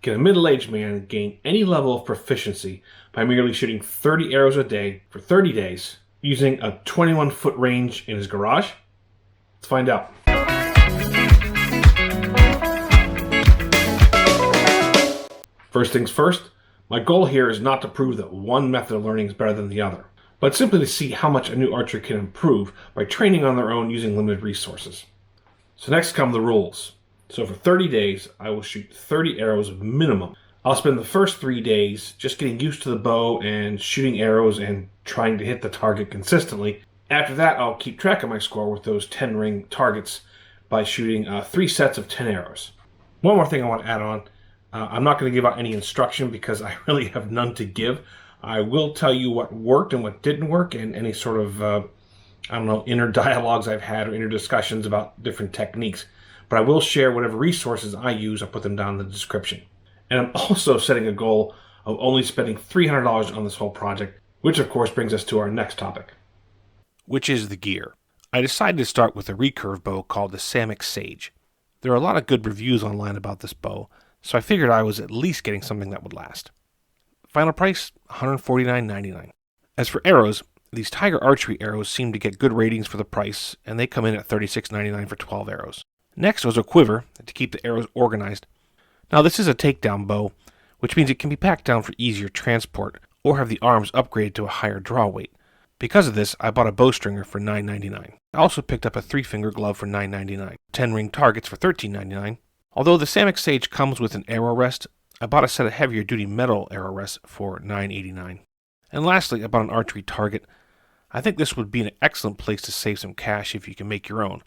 Can a middle-aged man gain any level of proficiency by merely shooting 30 arrows a day for 30 days using a 21-foot range in his garage? Let's find out. First things first, my goal here is not to prove that one method of learning is better than the other, but simply to see how much a new archer can improve by training on their own using limited resources. So next come the rules. So for 30 days, I will shoot 30 arrows minimum. I'll spend the first 3 days just getting used to the bow and shooting arrows and trying to hit the target consistently. After that, I'll keep track of my score with those 10 ring targets by shooting 3 sets of 10 arrows. One more thing I want to add on. I'm not going to give out any instruction because I really have none to give. I will tell you what worked and what didn't work and any sort of, inner dialogues I've had or inner discussions about different techniques. But I will share whatever resources I use. I'll put them down in the description. And I'm also setting a goal of only spending $300 on this whole project, which of course brings us to our next topic, which is the gear. I decided to start with a recurve bow called the Samick Sage. There are a lot of good reviews online about this bow, so I figured I was at least getting something that would last. Final price, $149.99. As for arrows, these Tiger Archery arrows seem to get good ratings for the price, and they come in at $36.99 for 12 arrows. Next was a quiver to keep the arrows organized. Now this is a takedown bow, which means it can be packed down for easier transport, or have the arms upgraded to a higher draw weight. Because of this, I bought a bowstringer for $9.99. I also picked up a 3-finger glove for $9.99, 10 ring targets for $13.99. Although the Samick Sage comes with an arrow rest, I bought a set of heavier duty metal arrow rests for $9.89. And lastly, I bought an archery target. I think this would be an excellent place to save some cash if you can make your own,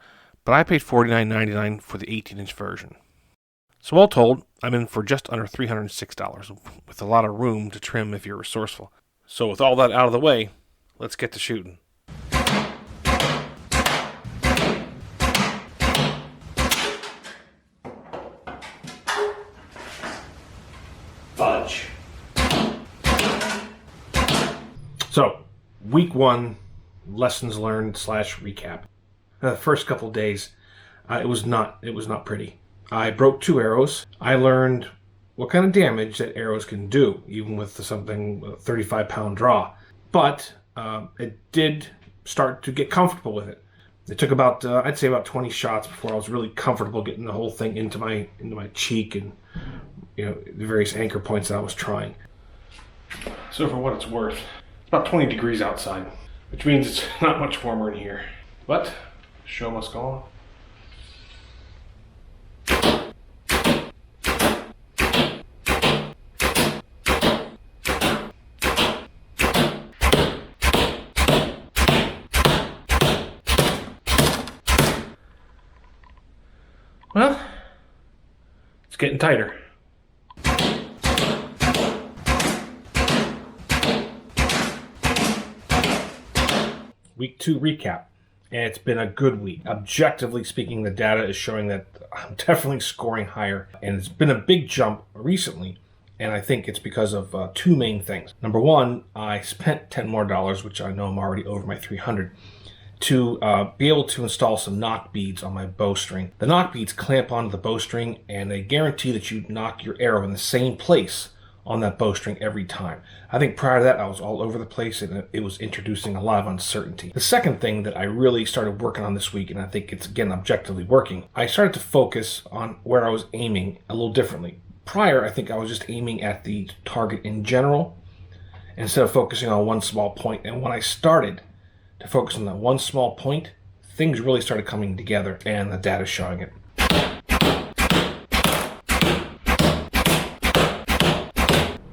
but I paid $49.99 for the 18-inch version. So all told, I'm in for just under $306, with a lot of room to trim if you're resourceful. So with all that out of the way, let's get to shooting. Fudge. So, week 1, lessons learned / recap. The first couple days, it was not pretty. I broke 2 arrows. I learned what kind of damage that arrows can do, even with something 35-pound draw. But it did start to get comfortable with it. It took about I'd say about 20 shots before I was really comfortable getting the whole thing into my cheek and the various anchor points that I was trying. So for what it's worth, it's about 20 degrees outside, which means it's not much warmer in here. But show must go on. Well, it's getting tighter. Week 2 recap. And it's been a good week. Objectively speaking, the data is showing that I'm definitely scoring higher. And it's been a big jump recently. And I think it's because of 2 main things. Number 1, I spent $10 more, which I know I'm already over my $300, to be able to install some Nock beads on my bowstring. The Nock beads clamp onto the bowstring, and they guarantee that you knock your arrow in the same place on that bowstring every time. I think prior to that, I was all over the place, and it was introducing a lot of uncertainty. The second thing that I really started working on this week, and I think it's, again, objectively working, I started to focus on where I was aiming a little differently. Prior, I think I was just aiming at the target in general, instead of focusing on one small point. And when I started to focus on that one small point, things really started coming together, and the data's showing it.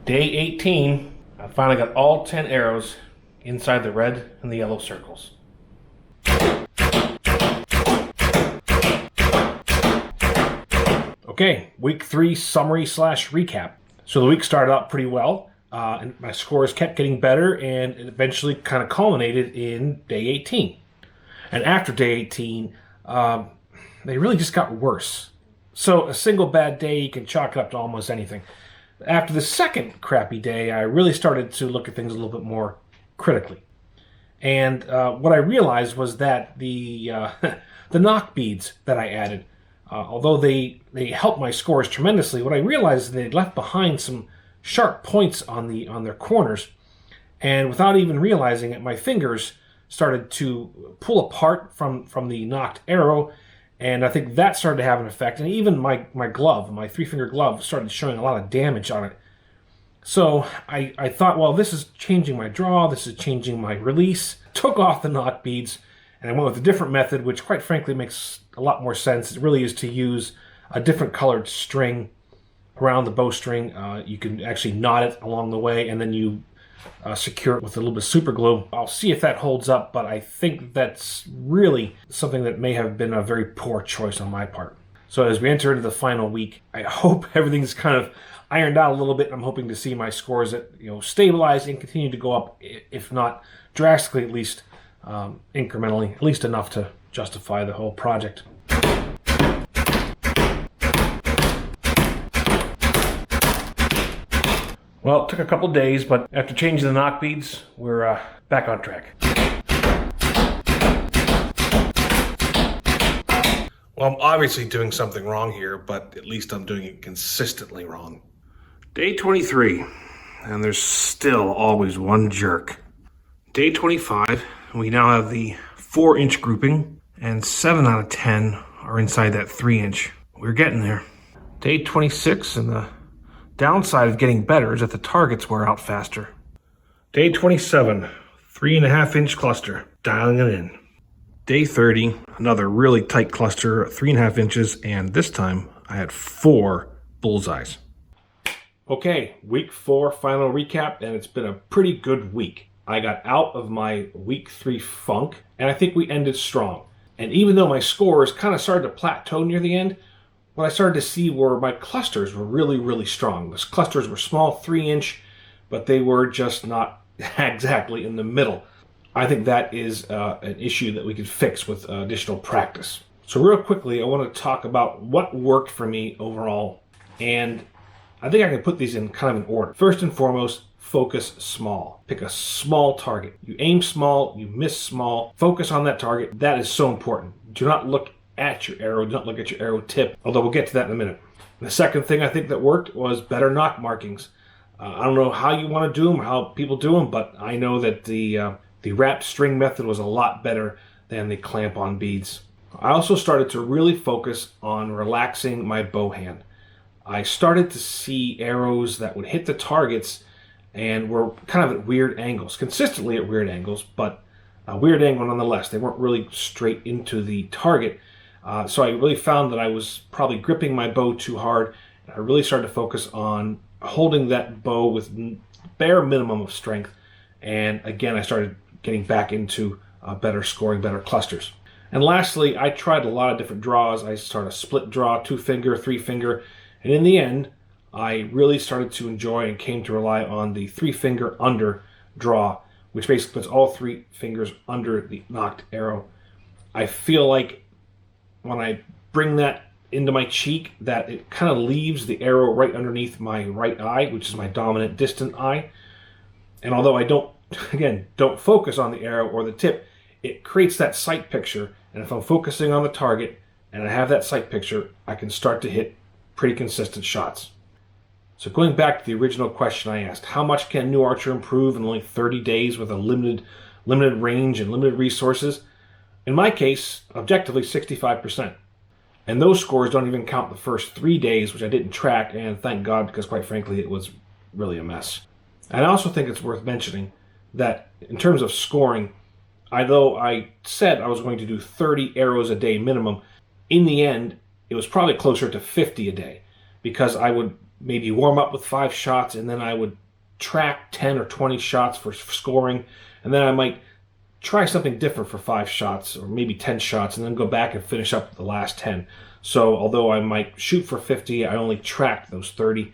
Day 18, I finally got all 10 arrows inside the red and the yellow circles. Okay, week 3 summary / recap. So the week started out pretty well. And my scores kept getting better, and it eventually kind of culminated in day 18. And after day 18, they really just got worse. So a single bad day, you can chalk it up to almost anything. After the second crappy day, I really started to look at things a little bit more critically. And what I realized was that the the Nock beads that I added although they helped my scores tremendously, what I realized is they left behind some sharp points on their corners, and without even realizing it, my fingers started to pull apart from the nocked arrow, and I think that started to have an effect. And even my glove, my 3-finger glove, started showing a lot of damage on it. So I thought, well, this is changing my draw, this is changing my release. Took off the nock beads, and I went with a different method, which quite frankly makes a lot more sense. It really is to use a different colored string around the bowstring. You can actually knot it along the way, and then you secure it with a little bit of super glue. I'll see if that holds up, but I think that's really something that may have been a very poor choice on my part. So as we enter into the final week, I hope everything's kind of ironed out a little bit. I'm hoping to see my scores that stabilize and continue to go up, if not drastically, at least incrementally, at least enough to justify the whole project. Well, it took a couple days, but after changing the nock beads, we're back on track. Well, I'm obviously doing something wrong here, but at least I'm doing it consistently wrong. Day 23, and there's still always one jerk. Day 25, we now have the 4-inch grouping, and 7 out of 10 are inside that 3-inch. We're getting there. Day 26, and the downside of getting better is that the targets wear out faster. Day 27, 3.5-inch cluster, dialing it in. Day 30, another really tight cluster, 3.5 inches, and this time I had 4 bullseyes. Okay, week 4 final recap, and it's been a pretty good week. I got out of my week 3 funk, and I think we ended strong. And even though my scores kind of started to plateau near the end, what I started to see were my clusters were really, really strong. Those clusters were small, 3-inch, but they were just not exactly in the middle. I think that is an issue that we could fix with additional practice. So real quickly, I want to talk about what worked for me overall, and I think I can put these in kind of an order. First and foremost, focus small. Pick a small target. You aim small, you miss small. Focus on that target. That is so important. Do not look at your arrow. Do not look at your arrow tip, although we'll get to that in a minute. The second thing I think that worked was better nock markings. I don't know how you want to do them, how people do them, but I know that the wrapped string method was a lot better than the clamp-on beads. I also started to really focus on relaxing my bow hand. I started to see arrows that would hit the targets and were kind of at weird angles, consistently at weird angles, but a weird angle nonetheless. They weren't really straight into the target. So I really found that I was probably gripping my bow too hard. I really started to focus on holding that bow with bare minimum of strength. And again, I started getting back into better scoring, better clusters. And lastly, I tried a lot of different draws. I started a split draw, 2-finger, 3-finger, and in the end, I really started to enjoy and came to rely on the 3-finger under draw, which basically puts all 3 fingers under the nocked arrow. I feel like when I bring that into my cheek, that it kind of leaves the arrow right underneath my right eye, which is my dominant distant eye. And although I don't focus on the arrow or the tip, it creates that sight picture. And if I'm focusing on the target and I have that sight picture, I can start to hit pretty consistent shots. So going back to the original question I asked, how much can a new archer improve in only 30 days with a limited range and limited resources? In my case, objectively 65%. And those scores don't even count the first 3 days, which I didn't track, and thank God, because quite frankly, it was really a mess. And I also think it's worth mentioning that in terms of scoring, although I said I was going to do 30 arrows a day minimum, in the end, it was probably closer to 50 a day, because I would maybe warm up with 5 shots, and then I would track 10 or 20 shots for scoring, and then I might try something different for 5 shots, or maybe 10 shots, and then go back and finish up the last 10. So although I might shoot for 50, I only tracked those 30.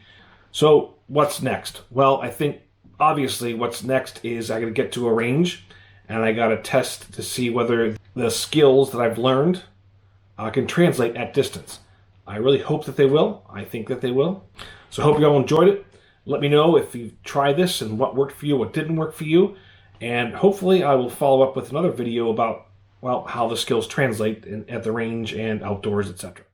So what's next? Well, I think obviously what's next is I got to get to a range, and I got to test to see whether the skills that I've learned can translate at distance. I really hope that they will. I think that they will. So I hope you all enjoyed it. Let me know if you've tried this and what worked for you, what didn't work for you. And hopefully I will follow up with another video about, well, how the skills translate at the range and outdoors, etc.